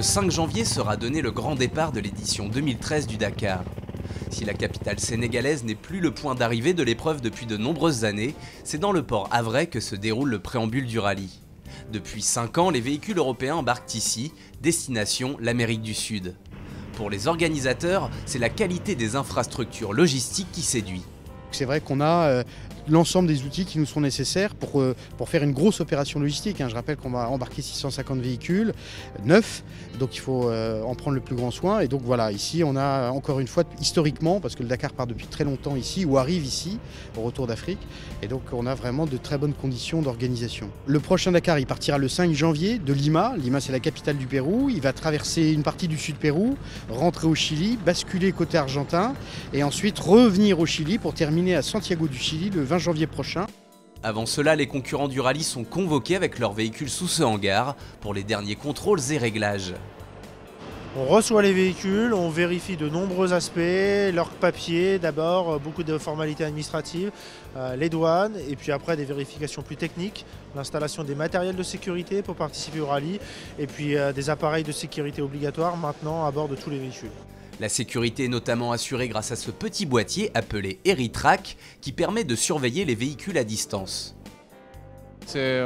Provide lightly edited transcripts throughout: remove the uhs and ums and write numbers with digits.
5 janvier sera donné le grand départ de l'édition 2013 du Dakar. Si la capitale sénégalaise n'est plus le point d'arrivée de l'épreuve depuis de nombreuses années, c'est dans le port havrais que se déroule le préambule du rallye. Depuis 5 ans, les véhicules européens embarquent ici, destination l'Amérique du Sud. Pour les organisateurs, c'est la qualité des infrastructures logistiques qui séduit. C'est vrai qu'on a l'ensemble des outils qui nous sont nécessaires pour faire une grosse opération logistique. Je rappelle qu'on va embarquer 650 véhicules neufs, donc il faut en prendre le plus grand soin. Et donc voilà, ici on a encore une fois, historiquement, parce que le Dakar part depuis très longtemps ici, ou arrive ici, au retour d'Afrique, et donc on a vraiment de très bonnes conditions d'organisation. Le prochain Dakar, il partira le 5 janvier de Lima. Lima, c'est la capitale du Pérou. Il va traverser une partie du sud Pérou, rentrer au Chili, basculer côté argentin, et ensuite revenir au Chili pour terminer à Santiago du Chili le 20 janvier prochain. Avant cela, les concurrents du rallye sont convoqués avec leurs véhicules sous ce hangar pour les derniers contrôles et réglages. On reçoit les véhicules, on vérifie de nombreux aspects, leurs papiers d'abord, beaucoup de formalités administratives, les douanes, et puis après des vérifications plus techniques, l'installation des matériels de sécurité pour participer au rallye, et puis des appareils de sécurité obligatoires maintenant à bord de tous les véhicules. La sécurité est notamment assurée grâce à ce petit boîtier appelé Eritrac qui permet de surveiller les véhicules à distance. C'est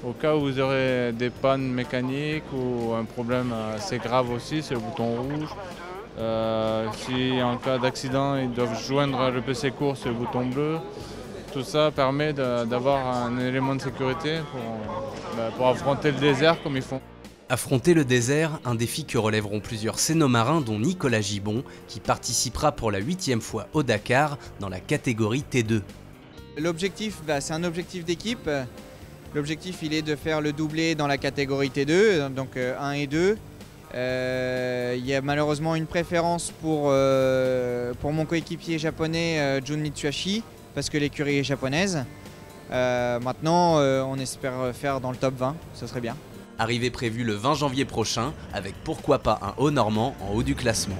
au cas où vous aurez des pannes mécaniques ou un problème assez grave aussi, c'est le bouton rouge. Si en cas d'accident ils doivent joindre le PC court, c'est le bouton bleu. Tout ça permet d'avoir un élément de sécurité pour affronter le désert comme ils font. Affronter le désert, un défi que relèveront plusieurs cénomarins dont Nicolas Gibon, qui participera pour la 8e fois au Dakar dans la catégorie T2. L'objectif, c'est un objectif d'équipe. L'objectif, il est de faire le doublé dans la catégorie T2, donc 1 et 2. Il y a malheureusement une préférence pour mon coéquipier japonais Jun Mitsuhashi, parce que l'écurie est japonaise. Maintenant, on espère faire dans le top 20, ce serait bien. Arrivée prévue le 20 janvier prochain, avec pourquoi pas un haut normand en haut du classement.